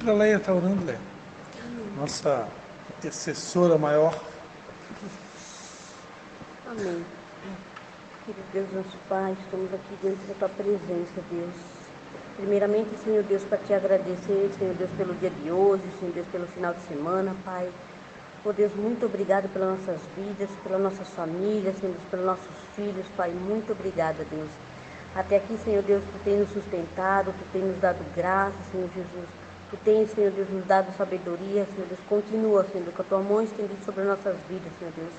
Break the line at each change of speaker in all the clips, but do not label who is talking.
Enquanto a Leia está orando, Leia, nossa intercessora maior.
Amém. Querido Deus, nosso Pai, estamos aqui diante da Tua presença, Deus. Primeiramente, Senhor Deus, para Te agradecer, Senhor Deus, pelo dia de hoje, Senhor Deus, pelo final de semana, Pai. Oh Deus, muito obrigado pelas nossas vidas, pelas nossas famílias, Senhor Deus, pelos nossos filhos, Pai. Muito obrigada, Deus. Até aqui, Senhor Deus, Tu tem nos sustentado, Tu tem nos dado graça, Senhor Jesus. Tu tens, Senhor Deus, nos dado sabedoria, Senhor Deus. Continua, Senhor Deus, com a Tua mão estendida sobre as nossas vidas, Senhor Deus.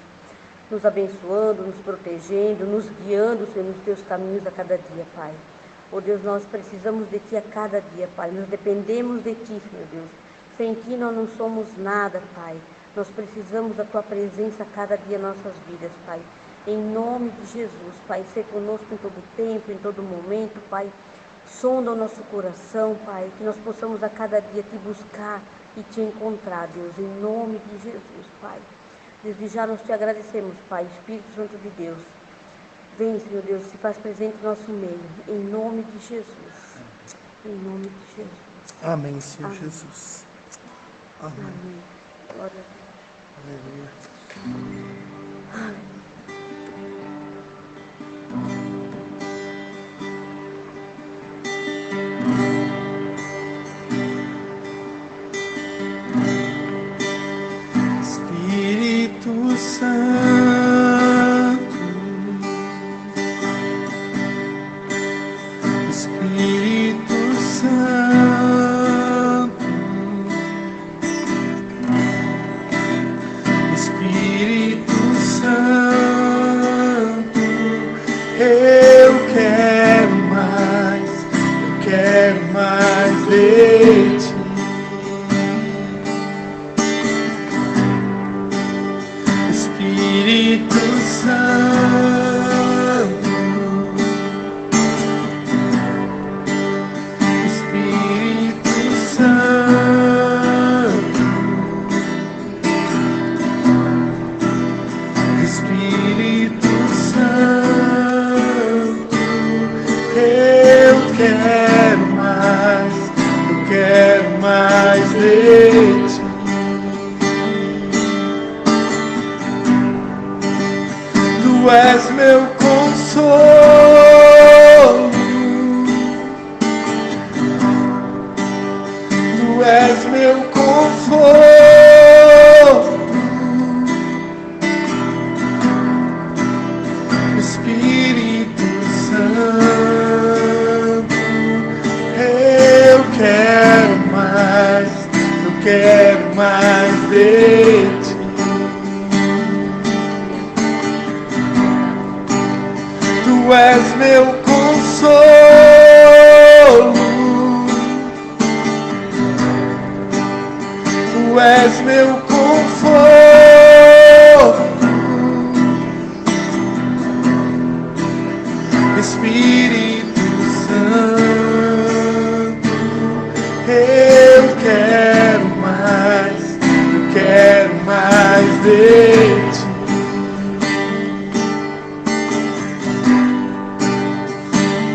Nos abençoando, nos protegendo, nos guiando, Senhor, nos Teus caminhos a cada dia, Pai. Oh Deus, nós precisamos de Ti a cada dia, Pai. Nós dependemos de Ti, Senhor Deus. Sem Ti nós não somos nada, Pai. Nós precisamos da Tua presença a cada dia em nossas vidas, Pai. Em nome de Jesus, Pai, ser conosco em todo tempo, em todo momento, Pai. Sonda o nosso coração, Pai, que nós possamos a cada dia Te buscar e Te encontrar, Deus, em nome de Jesus, Pai. Desde já nós Te agradecemos, Pai, Espírito Santo de Deus. Vem, Senhor Deus, se faz presente no nosso meio, em nome de Jesus. Em nome de Jesus.
Amém, Senhor
Amém.
Jesus. Amém.
Amém. Glória a Deus.
Aleluia. Espírito Santo, Espírito Santo, Espírito Santo, eu quero mais de Ti. Espírito Santo, Espírito Santo, Espírito Santo, eu quero mais de Ti. Tu és meu consolo, Tu és meu conforto, Espírito Santo, eu quero mais de Ti. Tu és meu consolo, Tu és meu conforto, Espírito Santo, eu quero mais de Ti.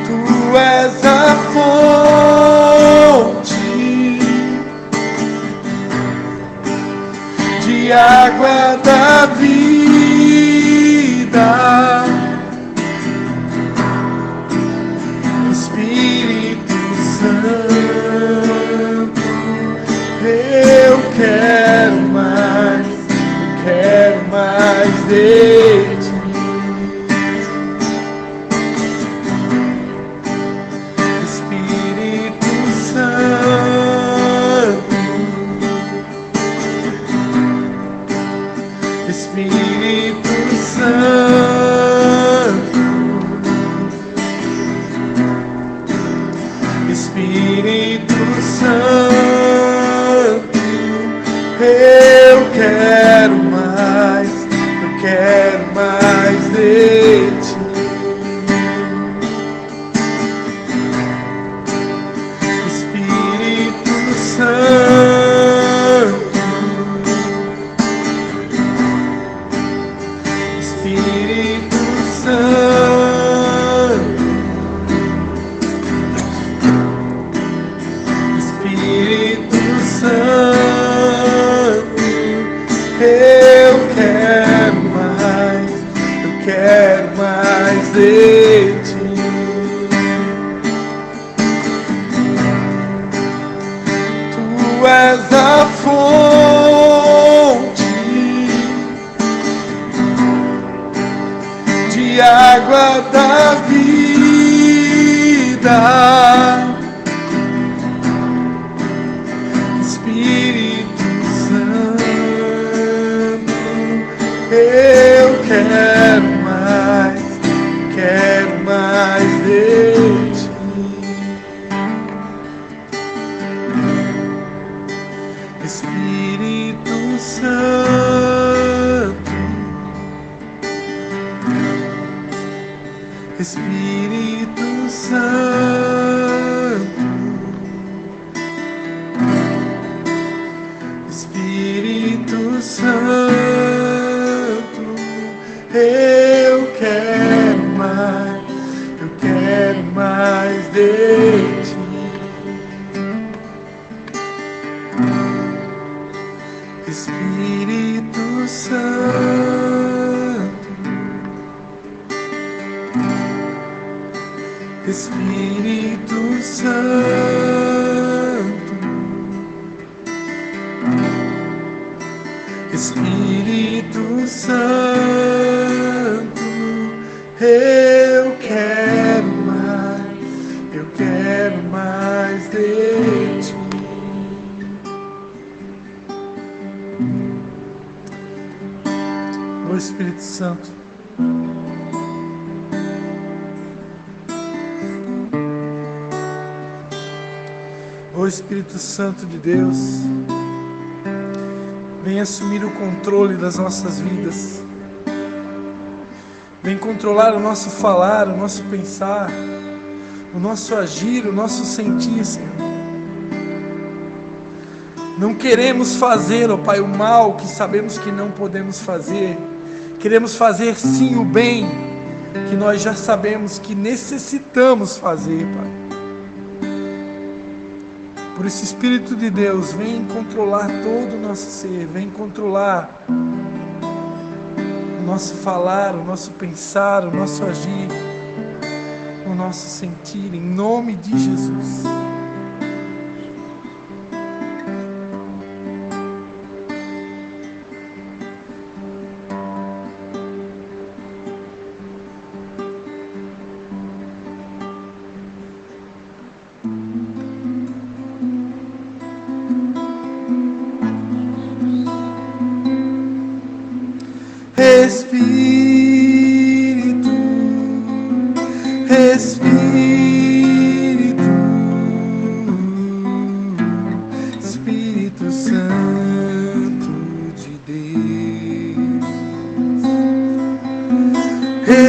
Tu és a fonte de água da vida, Espírito Santo, eu quero mais de Ti. Espírito Santo, Espírito Santo, Espírito Santo, eu quero mais de Ti. Espírito Santo, Espírito Santo, Espírito és a fonte de água da vida. Espírito Santo, eu quero mais de ti. Espírito Santo, Espírito Santo, Espírito Santo, eu quero mais de ti. Espírito Santo, Espírito Santo, Espírito Santo, eu quero mais de ti. Ô Espírito Santo, ô Espírito Santo de Deus, vem assumir o controle das nossas vidas, vem controlar o nosso falar, o nosso pensar, o nosso agir, o nosso sentir, Senhor. Não queremos fazer, ó Pai, o mal que sabemos que não podemos fazer. Queremos fazer sim o bem que nós já sabemos que necessitamos fazer, Pai. Por isso, Espírito de Deus, vem controlar todo o nosso ser, vem controlar o nosso falar, o nosso pensar, o nosso agir, o nosso sentir, em nome de Jesus. Espírito, Espírito, Espírito Santo de Deus.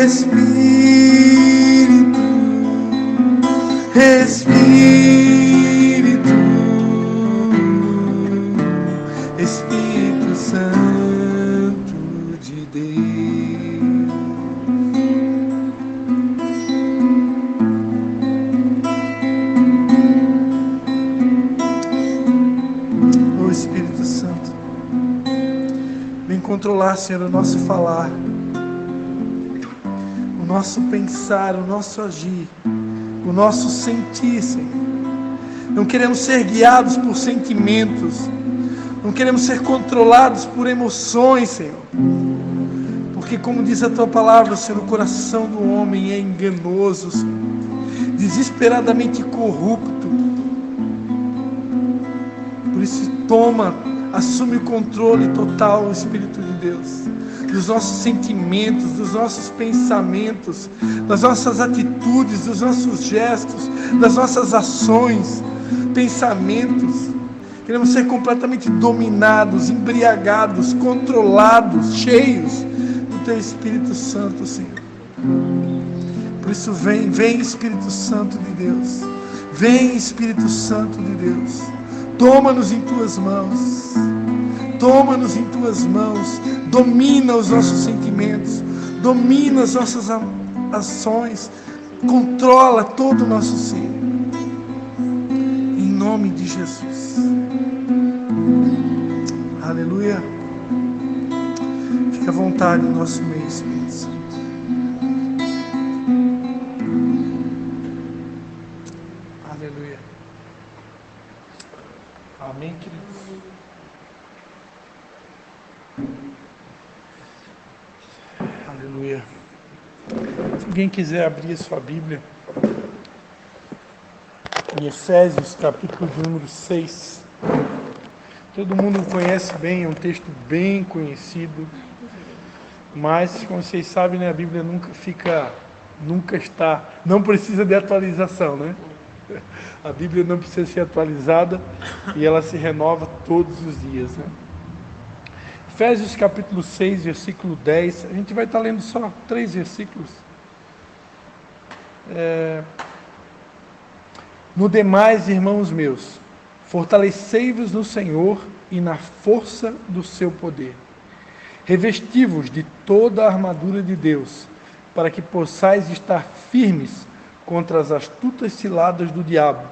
Espírito, Espírito, Espírito Santo de Deus. Ô Espírito Santo, vem controlar, Senhor, o nosso falar, o nosso pensar, o nosso agir, o nosso sentir, Senhor. Não queremos ser guiados por sentimentos, não queremos ser controlados por emoções, Senhor. Porque, como diz a Tua palavra, Senhor, o coração do homem é enganoso, Senhor, desesperadamente corrupto. Por isso, assume o controle total, Espírito de Deus, dos nossos sentimentos, dos nossos pensamentos, das nossas atitudes, dos nossos gestos, das nossas ações, pensamentos. Queremos ser completamente dominados, embriagados, controlados, cheios do Teu Espírito Santo, Senhor. Por isso vem Espírito Santo de Deus. Vem, Espírito Santo de Deus. Toma-nos em Tuas mãos. Toma-nos em Tuas mãos. Domina os nossos sentimentos. Domina as nossas ações. Controla todo o nosso ser. Em nome de Jesus. Aleluia. Fique à vontade no nosso meio, Espírito Santo. Aleluia. Amém, queridos? Aleluia. Se alguém quiser abrir a sua Bíblia, em Efésios, capítulo de número 6. Todo mundo conhece bem, é um texto bem conhecido, mas, como vocês sabem, né, a Bíblia nunca está, não precisa de atualização, né? A Bíblia não precisa ser atualizada e ela se renova todos os dias, né? Efésios capítulo 6, versículo 10, a gente vai estar lendo só 3 versículos. No demais, irmãos meus, fortalecei-vos no Senhor e na força do seu poder. Revesti-vos de toda a armadura de Deus, para que possais estar firmes contra as astutas ciladas do diabo.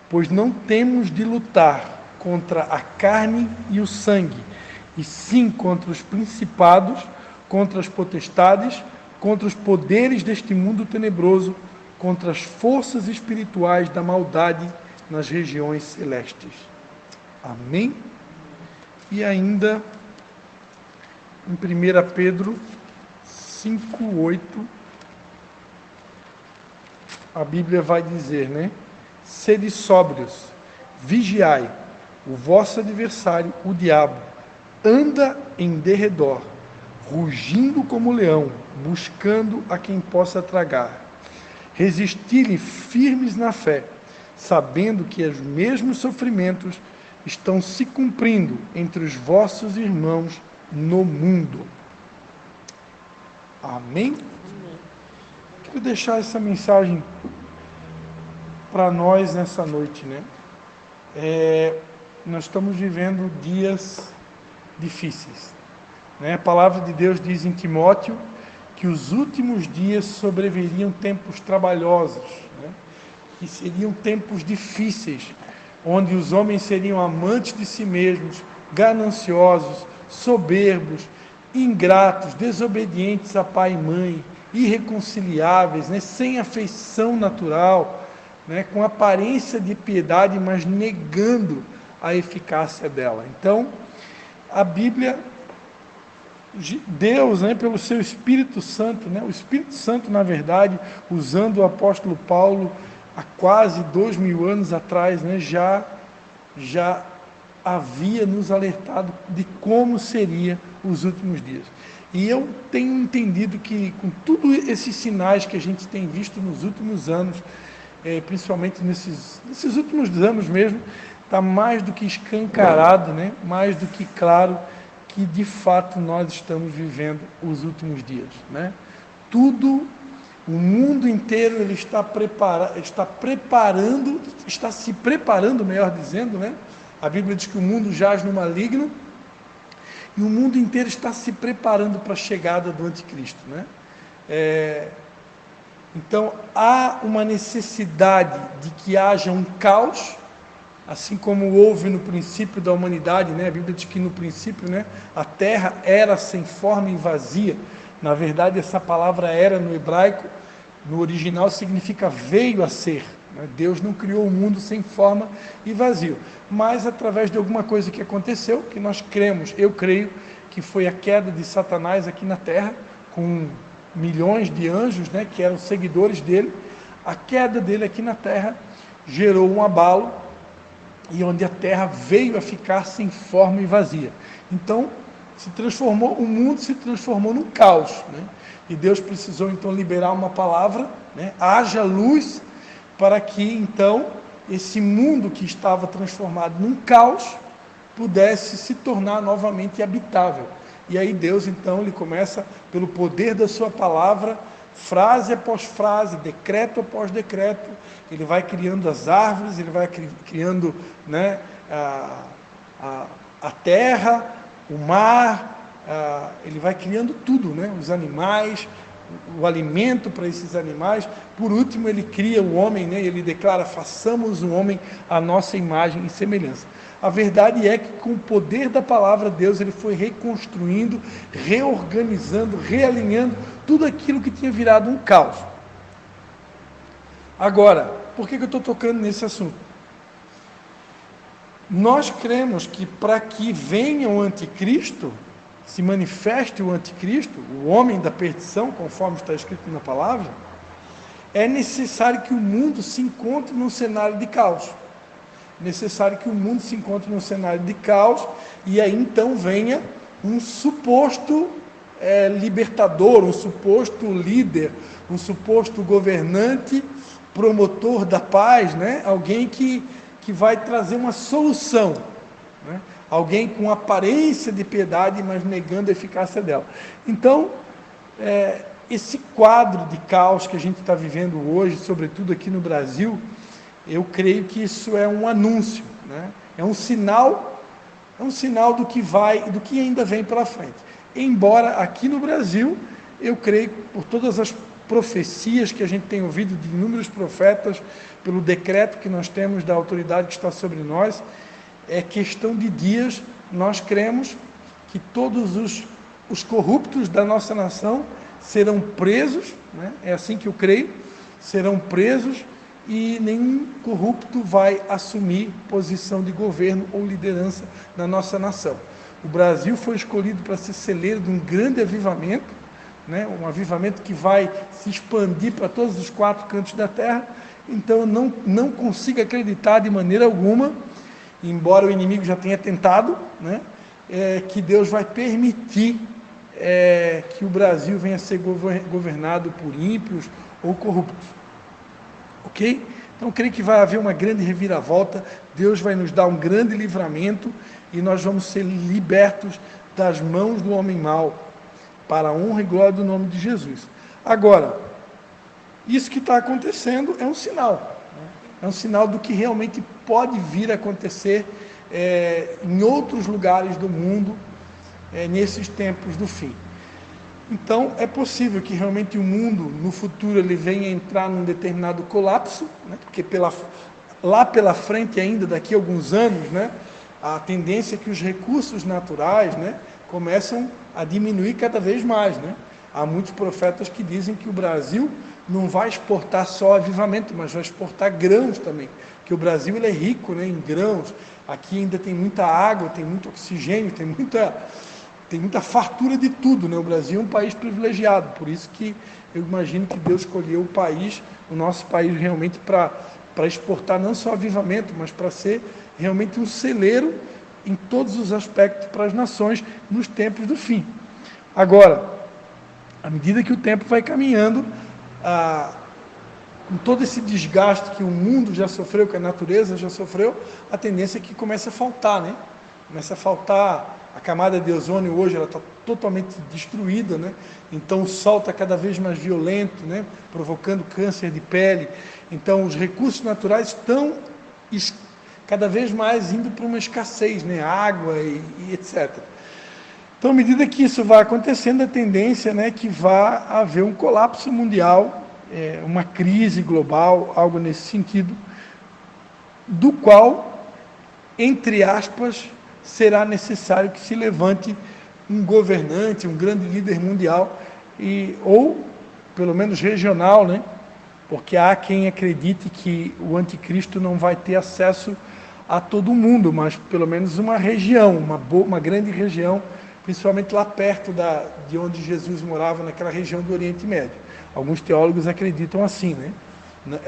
Pois não temos de lutar contra a carne e o sangue, e sim contra os principados, contra as potestades, contra os poderes deste mundo tenebroso, contra as forças espirituais da maldade nas regiões celestes. Amém? E ainda em 1 Pedro 5:8, a Bíblia vai dizer, né? Sede sóbrios, vigiai, o vosso adversário, o diabo, anda em derredor, rugindo como leão, buscando a quem possa tragar. Resisti-lhe firmes na fé, sabendo que os mesmos sofrimentos estão se cumprindo entre os vossos irmãos no mundo. Amém? Quero deixar essa mensagem para nós nessa noite, né? Nós estamos vivendo dias difíceis, né? A palavra de Deus diz em Timóteo que os últimos dias sobreviriam tempos trabalhosos, né? Que seriam tempos difíceis, onde os homens seriam amantes de si mesmos, gananciosos, soberbos, ingratos, desobedientes a pai e mãe, irreconciliáveis, né? Sem afeição natural, né? Com aparência de piedade, mas negando a eficácia dela. Então, a Bíblia, Deus, né, pelo seu Espírito Santo, né, o Espírito Santo, na verdade, usando o apóstolo Paulo há quase 2000 anos atrás, né, já havia nos alertado de como seriam os últimos dias. E eu tenho entendido que, com todos esses sinais que a gente tem visto nos últimos anos, principalmente nesses últimos anos mesmo, está mais do que escancarado, né, mais do que claro, que de fato nós estamos vivendo os últimos dias, né? O mundo inteiro ele está se preparando, melhor dizendo, né? A Bíblia diz que o mundo jaz no maligno e o mundo inteiro está se preparando para a chegada do anticristo, né? Então há uma necessidade de que haja um caos, assim como houve no princípio da humanidade, né? A Bíblia diz que no princípio, né, a terra era sem forma e vazia. Na verdade, essa palavra era no hebraico, no original, significa veio a ser, né? Deus não criou o mundo sem forma e vazio, mas através de alguma coisa que aconteceu, que nós cremos, eu creio, que foi a queda de Satanás aqui na terra, com milhões de anjos, né, que eram seguidores dele. A queda dele aqui na terra gerou um abalo, e onde a terra veio a ficar sem forma e vazia. Então, o mundo se transformou num caos, né? E Deus precisou então liberar uma palavra, né? Haja luz, para que então esse mundo que estava transformado num caos pudesse se tornar novamente habitável. E aí Deus então ele começa, pelo poder da sua palavra, frase após frase, decreto após decreto, ele vai criando as árvores, ele vai criando, né, a terra, o mar, ele vai criando tudo, né, os animais, o alimento para esses animais. Por último, ele cria o homem, né, ele declara: façamos o homem à nossa imagem e semelhança. A verdade é que, com o poder da palavra de Deus, ele foi reconstruindo, reorganizando, realinhando tudo aquilo que tinha virado um caos. Agora, por que eu estou tocando nesse assunto? nós cremos que para que venha o anticristo, se manifeste o anticristo, o homem da perdição, conforme está escrito na palavra, é necessário que o mundo se encontre num cenário de caos. Necessário que o mundo se encontre num cenário de caos, e aí então venha um suposto libertador, um suposto líder, um suposto governante, promotor da paz, né? Alguém que vai trazer uma solução, né? Alguém com aparência de piedade, mas negando a eficácia dela. Então, esse quadro de caos que a gente está vivendo hoje, sobretudo aqui no Brasil, eu creio que isso é um anúncio, né? É um sinal do que ainda vem pela frente. Embora aqui no Brasil, eu creio, por todas as profecias que a gente tem ouvido de inúmeros profetas, pelo decreto que nós temos da autoridade que está sobre nós, é questão de dias, nós cremos que todos os corruptos da nossa nação serão presos, né? É assim que eu creio, serão presos, e nenhum corrupto vai assumir posição de governo ou liderança na nossa nação. O Brasil foi escolhido para ser celeiro de um grande avivamento, né? Um avivamento que vai se expandir para todos os 4 cantos da terra. Então eu não consigo acreditar de maneira alguma, embora o inimigo já tenha tentado, né? Que Deus vai permitir que o Brasil venha a ser governado por ímpios ou corruptos. Ok? Então, creio que vai haver uma grande reviravolta, Deus vai nos dar um grande livramento, e nós vamos ser libertos das mãos do homem mau, para a honra e glória do nome de Jesus. Agora, isso que está acontecendo é um sinal, né? É um sinal do que realmente pode vir a acontecer em outros lugares do mundo, nesses tempos do fim. Então, é possível que realmente o mundo, no futuro, ele venha a entrar num determinado colapso, né? Porque lá pela frente ainda, daqui a alguns anos, né? A tendência é que os recursos naturais, né? Começam a diminuir cada vez mais, né? Há muitos profetas que dizem que o Brasil não vai exportar só avivamento, mas vai exportar grãos também, que o Brasil ele é rico, né? Em grãos, aqui ainda tem muita água, tem muito oxigênio, tem muita fartura de tudo, né? O Brasil é um país privilegiado, por isso que eu imagino que Deus escolheu o nosso país realmente para exportar não só avivamento, mas para ser realmente um celeiro em todos os aspectos para as nações nos tempos do fim. Agora, à medida que o tempo vai caminhando, com todo esse desgaste que o mundo já sofreu, que a natureza já sofreu, a tendência é que comece a faltar, né? Começa a faltar. A camada de ozônio hoje ela está totalmente destruída, né? Então o sol está cada vez mais violento, né? Provocando câncer de pele. Então os recursos naturais estão cada vez mais indo para uma escassez, né? Água e etc. Então, à medida que isso vai acontecendo, a tendência, né, que vai haver um colapso mundial, uma crise global, algo nesse sentido, do qual, entre aspas, será necessário que se levante um governante, um grande líder mundial, ou pelo menos regional, né? Porque há quem acredite que o anticristo não vai ter acesso a todo mundo, mas pelo menos uma região, uma grande região, principalmente lá perto de onde Jesus morava, naquela região do Oriente Médio. Alguns teólogos acreditam assim, né?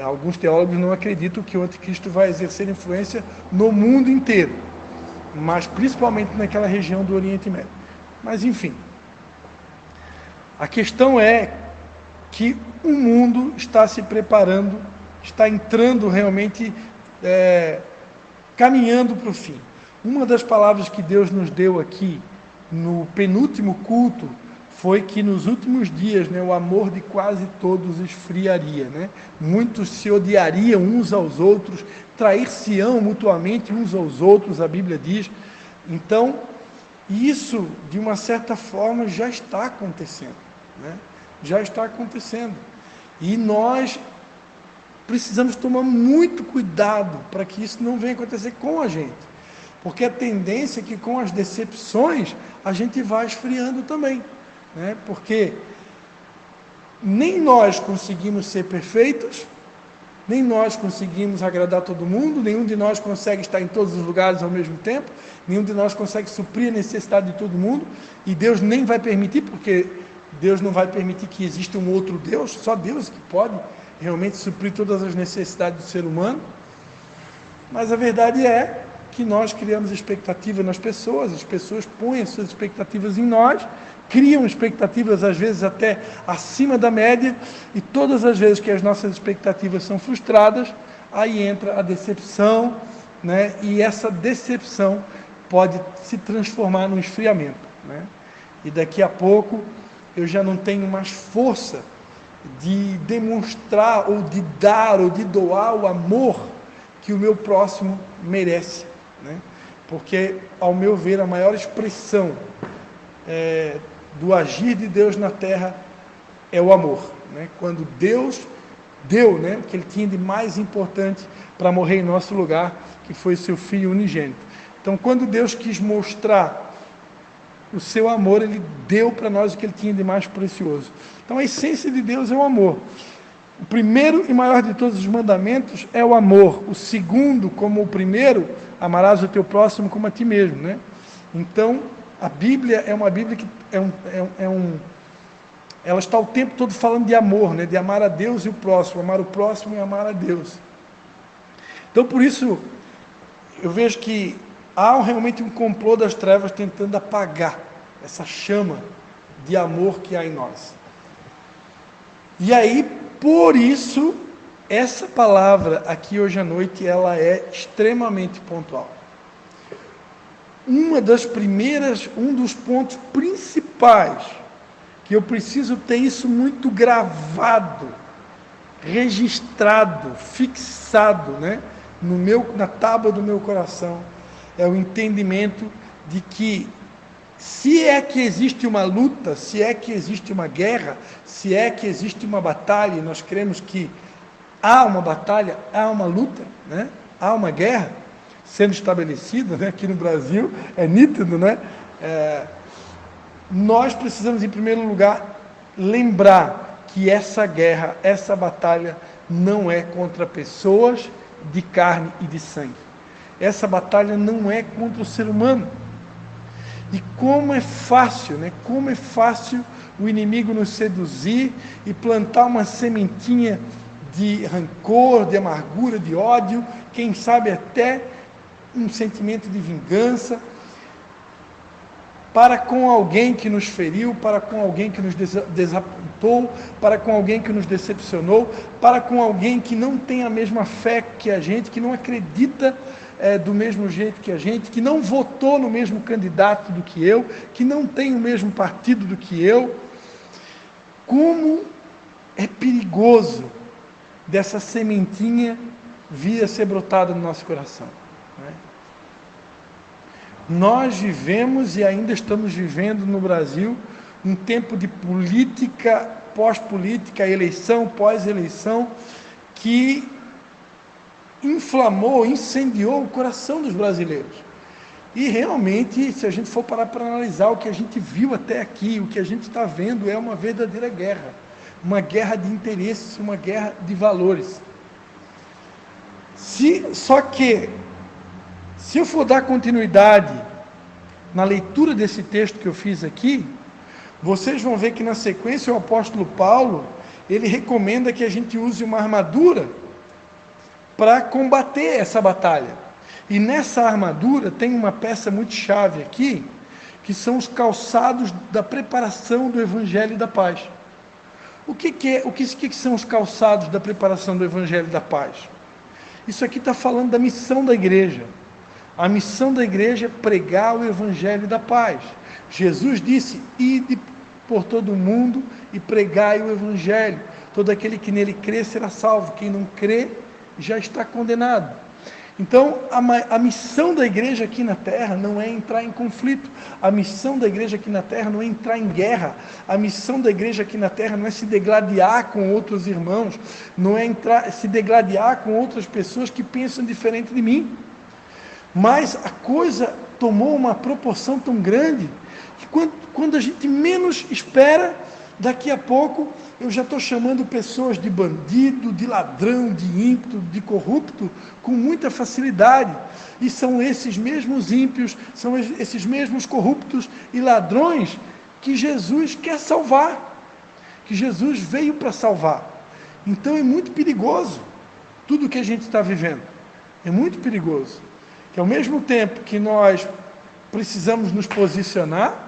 Alguns teólogos não acreditam que o anticristo vai exercer influência no mundo inteiro, mas principalmente naquela região do Oriente Médio. Mas, enfim, a questão é que o mundo está se preparando, está entrando realmente, caminhando para o fim. Uma das palavras que Deus nos deu aqui, no penúltimo culto, foi que nos últimos dias, né, o amor de quase todos esfriaria, né? Muitos se odiariam uns aos outros, trair-se-ão mutuamente uns aos outros, a Bíblia diz. Então, isso, de uma certa forma, já está acontecendo, né? Já está acontecendo. E nós precisamos tomar muito cuidado para que isso não venha acontecer com a gente. Porque a tendência é que com as decepções, a gente vai esfriando também, né? Porque nem nós conseguimos ser perfeitos, Nem nós conseguimos agradar todo mundo, nenhum de nós consegue estar em todos os lugares ao mesmo tempo, nenhum de nós consegue suprir a necessidade de todo mundo, e Deus nem vai permitir, porque Deus não vai permitir que exista um outro Deus, só Deus que pode realmente suprir todas as necessidades do ser humano. Mas a verdade é que nós criamos expectativa nas pessoas, as pessoas põem as suas expectativas em nós, criam expectativas às vezes até acima da média, e todas as vezes que as nossas expectativas são frustradas, aí entra a decepção, né? E essa decepção pode se transformar num esfriamento, né? E daqui a pouco eu já não tenho mais força de demonstrar, ou de dar, ou de doar o amor que o meu próximo merece, né? Porque, ao meu ver, a maior expressão do agir de Deus na terra é o amor, né? Quando Deus deu, né, o que Ele tinha de mais importante para morrer em nosso lugar, que foi seu Filho unigênito. Então, quando Deus quis mostrar o seu amor, Ele deu para nós o que Ele tinha de mais precioso. Então, a essência de Deus é o amor. O primeiro e maior de todos os mandamentos é o amor. O segundo, como o primeiro, amarás o teu próximo como a ti mesmo, né? Então, a Bíblia é uma Bíblia que ela está o tempo todo falando de amor, né? De amar a Deus e o próximo, amar o próximo e amar a Deus. Então, por isso, eu vejo que há realmente um complô das trevas tentando apagar essa chama de amor que há em nós. E aí, por isso, essa palavra aqui hoje à noite, ela é extremamente pontual. Um dos pontos principais, que eu preciso ter isso muito gravado, registrado, fixado, né, na tábua do meu coração, é o entendimento de que, se é que existe uma luta, se é que existe uma guerra, se é que existe uma batalha, e nós cremos que há uma batalha, há uma luta, né? Há uma guerra sendo estabelecida, né? Aqui no Brasil, é nítido, né? Nós precisamos, em primeiro lugar, lembrar que essa guerra, essa batalha, não é contra pessoas de carne e de sangue. Essa batalha não é contra o ser humano. E como é fácil, né? Como é fácil o inimigo nos seduzir e plantar uma sementinha de rancor, de amargura, de ódio, quem sabe até um sentimento de vingança, para com alguém que nos feriu, para com alguém que nos desapontou, para com alguém que nos decepcionou, para com alguém que não tem a mesma fé que a gente, que não acredita do mesmo jeito que a gente, que não votou no mesmo candidato do que eu, que não tem o mesmo partido do que eu. Como é perigoso dessa sementinha vir a ser brotada no nosso coração, né? Nós vivemos e ainda estamos vivendo no Brasil um tempo de política, pós-política, eleição, pós-eleição, que inflamou, incendiou o coração dos brasileiros. E realmente, se a gente for parar para analisar o que a gente viu até aqui, o que a gente está vendo é uma verdadeira guerra, uma guerra de interesses, uma guerra de valores. Só que, se eu for dar continuidade na leitura desse texto que eu fiz aqui, vocês vão ver que na sequência o apóstolo Paulo, ele recomenda que a gente use uma armadura para combater essa batalha. E nessa armadura tem uma peça muito chave aqui, que são os calçados da preparação do Evangelho da Paz. O que são os calçados da preparação do Evangelho da Paz? Isso aqui está falando da missão da igreja. A missão da igreja é pregar o Evangelho da Paz. Jesus disse: ide por todo o mundo e pregai o Evangelho. Todo aquele que nele crê será salvo. Quem não crê já está condenado. Então, a missão da igreja aqui na terra não é entrar em conflito. A missão da igreja aqui na terra não é entrar em guerra. A missão da igreja aqui na terra não é se degladiar com outros irmãos, não é se degladiar com outras pessoas que pensam diferente de mim. Mas a coisa tomou uma proporção tão grande que quando a gente menos espera, daqui a pouco eu já estou chamando pessoas de bandido, de ladrão, de ímpio, de corrupto, com muita facilidade. E são esses mesmos ímpios, são esses mesmos corruptos e ladrões que Jesus quer salvar, que Jesus veio para salvar. Então é muito perigoso tudo que a gente está vivendo. É muito perigoso. Que ao mesmo tempo que nós precisamos nos posicionar,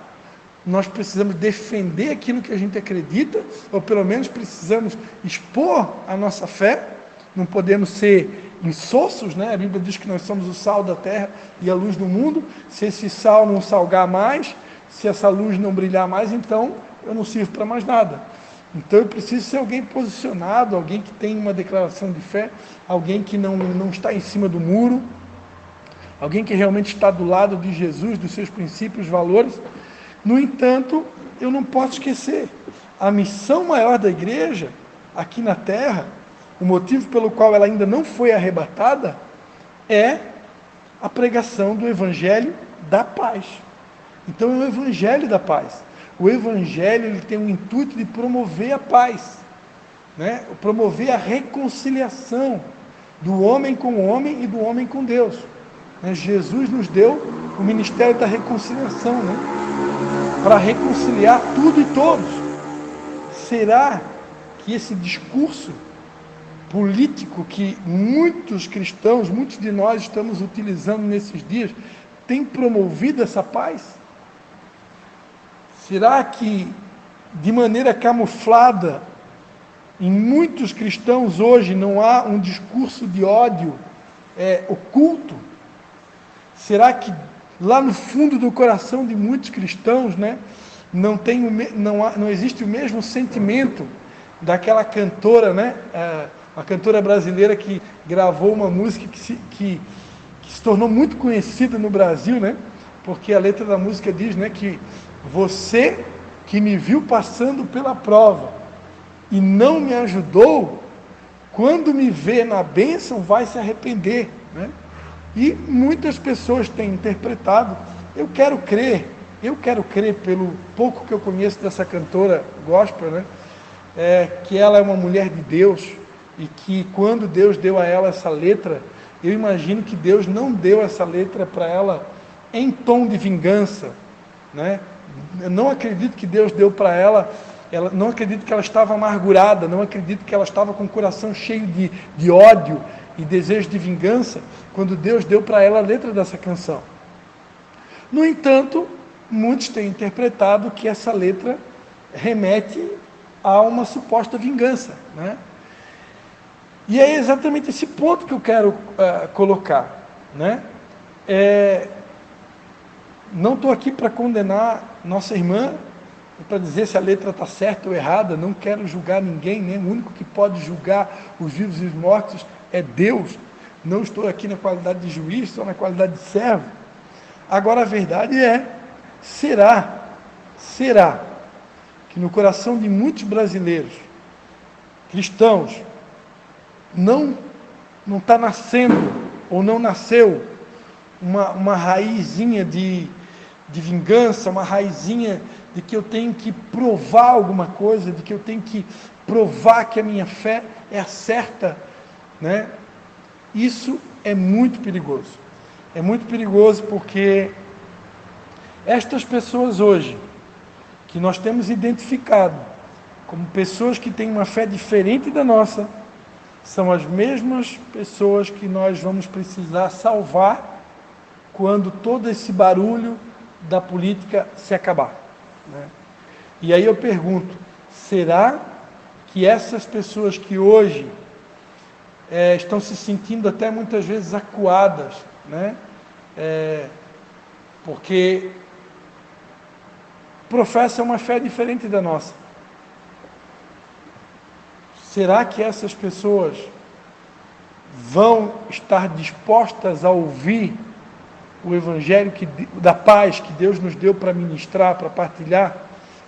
nós precisamos defender aquilo que a gente acredita, ou pelo menos precisamos expor a nossa fé, não podemos ser insossos, né? A Bíblia diz que nós somos o sal da terra e a luz do mundo. Se esse sal não salgar mais, se essa luz não brilhar mais, então eu não sirvo para mais nada. Então eu preciso ser alguém posicionado, alguém que tem uma declaração de fé, alguém que não está em cima do muro, alguém que realmente está do lado de Jesus, dos seus princípios, valores. No entanto, eu não posso esquecer, a missão maior da igreja, aqui na terra, o motivo pelo qual ela ainda não foi arrebatada, é a pregação do Evangelho da paz. Então é o Evangelho da paz. O Evangelho ele tem o intuito de promover a paz, né? Promover a reconciliação do homem com o homem e do homem com Deus. Jesus nos deu o ministério da reconciliação, né? Para reconciliar tudo e todos. Será que esse discurso político que muitos cristãos, muitos de nós estamos utilizando nesses dias, tem promovido essa paz? Será que, de maneira camuflada, em muitos cristãos hoje não há um discurso de ódio oculto? Será que lá no fundo do coração de muitos cristãos, né, não existe o mesmo sentimento daquela cantora, né, a cantora brasileira que gravou uma música que se tornou muito conhecida no Brasil, né, porque a letra da música diz, né, que você que me viu passando pela prova e não me ajudou, quando me vê na bênção vai se arrepender, né? E muitas pessoas têm interpretado, eu quero crer pelo pouco que eu conheço dessa cantora gospel, né, que ela é uma mulher de Deus, e que quando Deus deu a ela essa letra, eu imagino que Deus não deu essa letra para ela em tom de vingança, né? Eu não acredito que Deus deu para ela, não acredito que ela estava amargurada, não acredito que ela estava com o coração cheio de ódio e desejo de vingança, quando Deus deu para ela a letra dessa canção. No entanto, muitos têm interpretado que essa letra remete a uma suposta vingança, né? E é exatamente esse ponto que eu quero colocar, né? Não estou aqui para condenar nossa irmã, para dizer se a letra está certa ou errada, não quero julgar ninguém, né? O único que pode julgar os vivos e os mortos é Deus. Não estou aqui na qualidade de juiz, estou na qualidade de servo. Agora a verdade será que no coração de muitos brasileiros, cristãos, não está nascendo, ou não nasceu, uma raizinha de vingança, uma raizinha de que eu tenho que provar alguma coisa, de que eu tenho que provar que a minha fé é a certa, né? Isso é muito perigoso. É muito perigoso porque estas pessoas hoje, que nós temos identificado como pessoas que têm uma fé diferente da nossa, são as mesmas pessoas que nós vamos precisar salvar quando todo esse barulho da política se acabar, né? E aí eu pergunto, será que essas pessoas que hoje estão se sentindo até muitas vezes acuadas, né? Porque professam uma fé diferente da nossa. Será que essas pessoas vão estar dispostas a ouvir o Evangelho da paz que Deus nos deu para ministrar, para partilhar,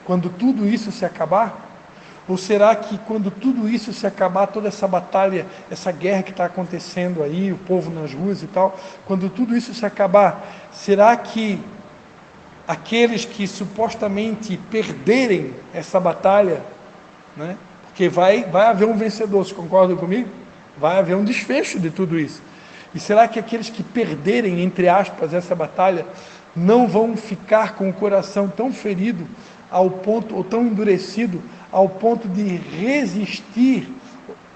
quando tudo isso se acabar? Ou será que quando tudo isso se acabar, toda essa batalha, essa guerra que está acontecendo aí, o povo nas ruas e tal, quando tudo isso se acabar, será que aqueles que supostamente perderem essa batalha, né, Porque vai haver um vencedor, vocês concordam comigo? Vai haver um desfecho de tudo isso. E será que aqueles que perderem, entre aspas, essa batalha, não vão ficar com o coração tão ferido ao ponto, ou tão endurecido, ao ponto de resistir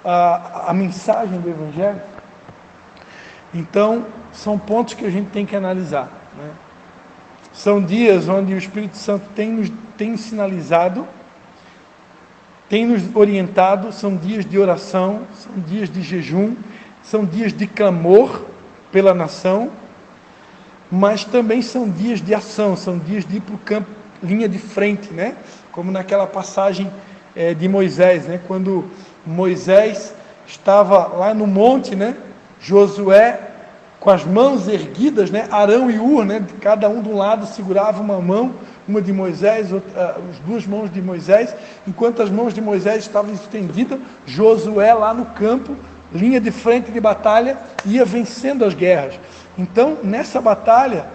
à mensagem do Evangelho? Então, são pontos que a gente tem que analisar, né? São dias onde o Espírito Santo tem sinalizado, tem nos orientado, são dias de oração, são dias de jejum, são dias de clamor pela nação, mas também são dias de ação, são dias de ir para o campo, linha de frente, né? Como naquela passagem de Moisés, né? Quando Moisés estava lá no monte, né? Josué com as mãos erguidas, né? Arão e Ur, né? Cada um de um lado segurava uma mão, uma de Moisés, as duas mãos de Moisés, enquanto as mãos de Moisés estavam estendidas, Josué lá no campo, linha de frente de batalha, ia vencendo as guerras. Então, nessa batalha,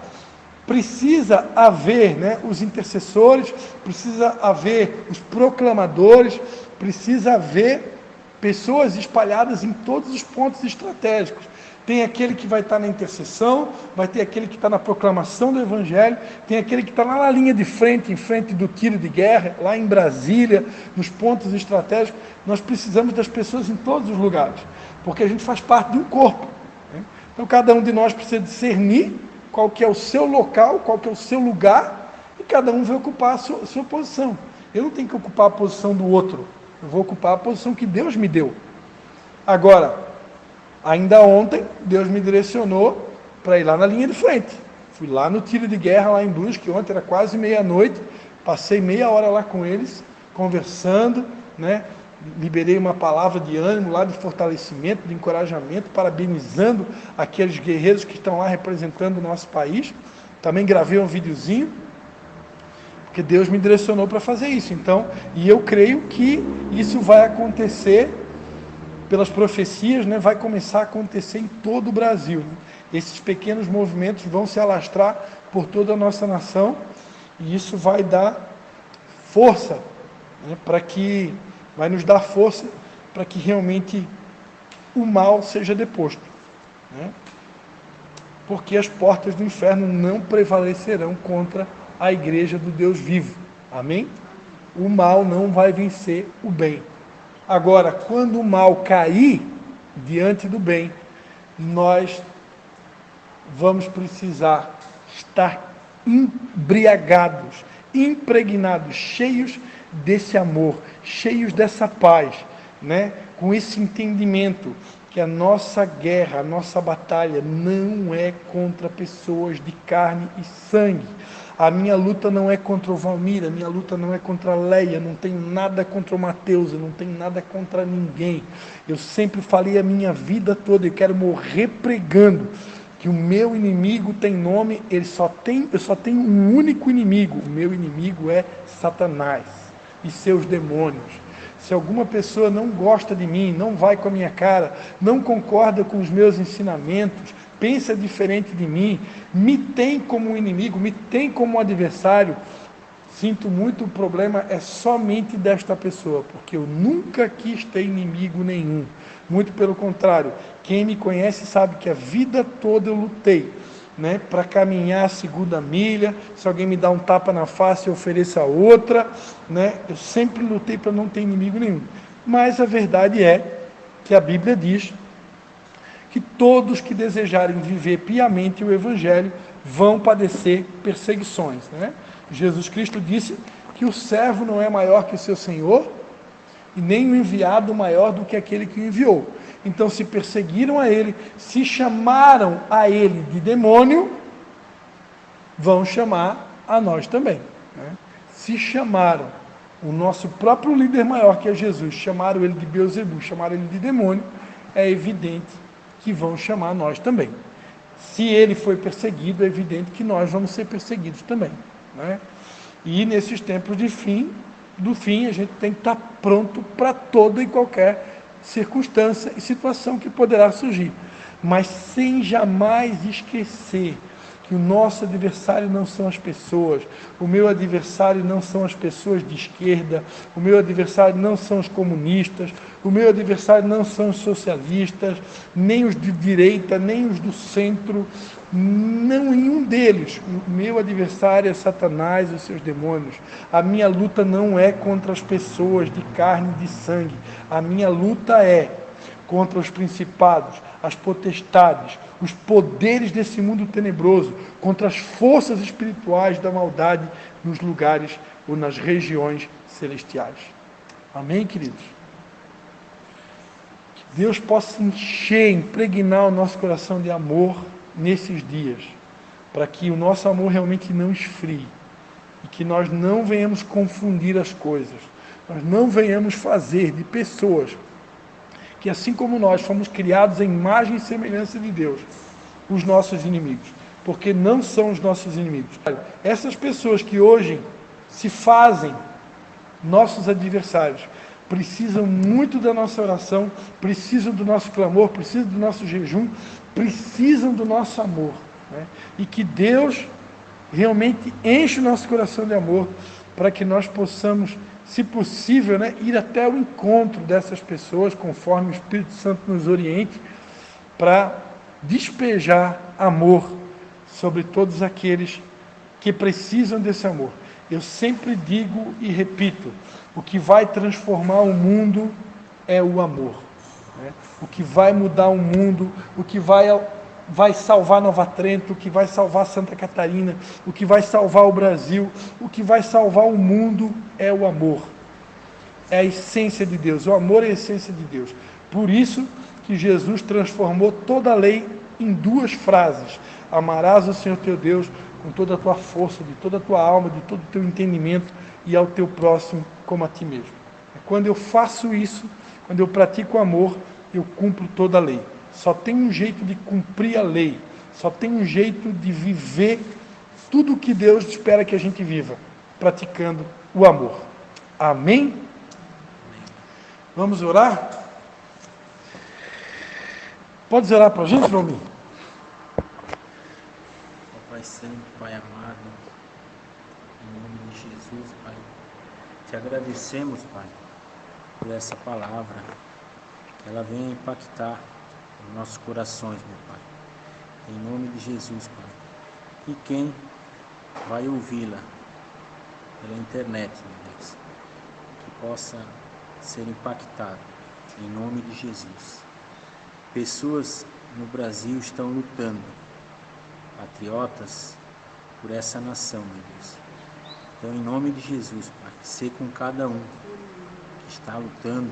precisa haver, né, os intercessores, precisa haver os proclamadores, precisa haver pessoas espalhadas em todos os pontos estratégicos. Tem aquele que vai estar na intercessão, vai ter aquele que está na proclamação do Evangelho, tem aquele que está lá na linha de frente, em frente do tiro de guerra, lá em Brasília, nos pontos estratégicos. Nós precisamos das pessoas em todos os lugares, porque a gente faz parte de um corpo, né? Então cada um de nós precisa discernir qual que é o seu local, qual que é o seu lugar, e cada um vai ocupar a sua posição. Eu não tenho que ocupar a posição do outro, eu vou ocupar a posição que Deus me deu. Agora, ainda ontem, Deus me direcionou para ir lá na linha de frente. Fui lá no tiro de guerra, lá em Brusque, ontem era quase meia-noite, passei meia hora lá com eles, conversando, né? Liberei uma palavra de ânimo lá, de fortalecimento, de encorajamento, parabenizando aqueles guerreiros que estão lá representando o nosso país. Também gravei um videozinho, porque Deus me direcionou para fazer isso. Então, e eu creio que isso vai acontecer pelas profecias, né? Vai começar a acontecer em todo o Brasil, né? Esses pequenos movimentos vão se alastrar por toda a nossa nação, e isso vai dar força, né? Vai nos dar força para que realmente o mal seja deposto, né? Porque as portas do inferno não prevalecerão contra a igreja do Deus vivo. Amém? O mal não vai vencer o bem. Agora, quando o mal cair diante do bem, nós vamos precisar estar embriagados, impregnados, cheios desse amor, cheios dessa paz, né? Com esse entendimento que a nossa guerra, a nossa batalha não é contra pessoas de carne e sangue. A minha luta não é contra o Valmir, a minha luta não é contra a Leia, não tenho nada contra o Mateus, eu não tenho nada contra ninguém. Eu sempre falei a minha vida toda, eu quero morrer pregando que o meu inimigo tem nome, eu só tenho um único inimigo, o meu inimigo é Satanás e seus demônios. Se alguma pessoa não gosta de mim, não vai com a minha cara, não concorda com os meus ensinamentos, pensa diferente de mim, me tem como inimigo, me tem como adversário, sinto muito, o problema é somente desta pessoa, porque eu nunca quis ter inimigo nenhum. Muito pelo contrário, quem me conhece sabe que a vida toda eu lutei, né, para caminhar a segunda milha. Se alguém me dá um tapa na face, eu ofereço a outra, né? Eu sempre lutei para não ter inimigo nenhum. Mas a verdade é que a Bíblia diz que todos que desejarem viver piamente o Evangelho vão padecer perseguições, né? Jesus Cristo disse que o servo não é maior que o seu Senhor, e nem o enviado maior do que aquele que o enviou. Então, se perseguiram a ele, se chamaram a ele de demônio, vão chamar a nós também, né? Se chamaram o nosso próprio líder maior, que é Jesus, chamaram ele de Beelzebul, chamaram ele de demônio, é evidente que vão chamar nós também. Se ele foi perseguido, é evidente que nós vamos ser perseguidos também, né? E nesses tempos do fim, a gente tem que estar pronto para toda e qualquer circunstância e situação que poderá surgir, mas sem jamais esquecer que que o nosso adversário não são as pessoas, o meu adversário não são as pessoas de esquerda, o meu adversário não são os comunistas, o meu adversário não são os socialistas, nem os de direita, nem os do centro, não nenhum deles. O meu adversário é Satanás e os seus demônios. A minha luta não é contra as pessoas de carne e de sangue, a minha luta é contra os principados, as potestades, os poderes desse mundo tenebroso, contra as forças espirituais da maldade nos lugares ou nas regiões celestiais. Amém, queridos? Que Deus possa encher, impregnar o nosso coração de amor nesses dias, para que o nosso amor realmente não esfrie e que nós não venhamos confundir as coisas, nós não venhamos fazer de pessoas que, assim como nós fomos criados em imagem e semelhança de Deus, os nossos inimigos, porque não são os nossos inimigos. Essas pessoas que hoje se fazem nossos adversários, precisam muito da nossa oração, precisam do nosso clamor, precisam do nosso jejum, precisam do nosso amor, né? E que Deus realmente enche o nosso coração de amor, para que nós possamos, se possível, né, ir até o encontro dessas pessoas, conforme o Espírito Santo nos oriente, para despejar amor sobre todos aqueles que precisam desse amor. Eu sempre digo e repito, o que vai transformar o mundo é o amor, né? O que vai mudar o mundo, o que vai salvar Nova Trento, o que vai salvar Santa Catarina, o que vai salvar o Brasil, o que vai salvar o mundo é o amor. É a essência de Deus, o amor é a essência de Deus. Por isso que Jesus transformou toda a lei em 2 frases: amarás o Senhor teu Deus com toda a tua força, de toda a tua alma, de todo o teu entendimento, e ao teu próximo como a ti mesmo. Quando eu faço isso, quando eu pratico o amor, eu cumpro toda a lei. Só tem um jeito de cumprir a lei, só tem um jeito de viver tudo o que Deus espera que a gente viva, praticando o amor. Amém? Vamos orar? Pode orar para a gente, Valmir?
Pai Santo, Pai amado, em nome de Jesus, Pai, te agradecemos, Pai, por essa palavra, que ela venha impactar os nossos corações, meu Pai, em nome de Jesus, Pai. E quem vai ouvi-la pela internet, meu Deus, que possa ser impactado, em nome de Jesus. Pessoas no Brasil estão lutando, patriotas, por essa nação, meu Deus. Então, em nome de Jesus, Pai, ser com cada um que está lutando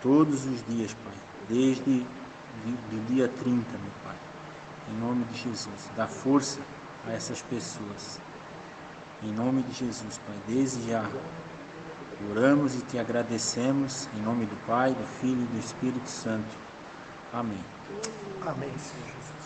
todos os dias, Pai, desde o dia 30, meu Pai. Em nome de Jesus, dá força a essas pessoas. Em nome de Jesus, Pai, desde já oramos e te agradecemos, em nome do Pai, do Filho e do Espírito Santo. Amém.
Amém, Senhor Jesus.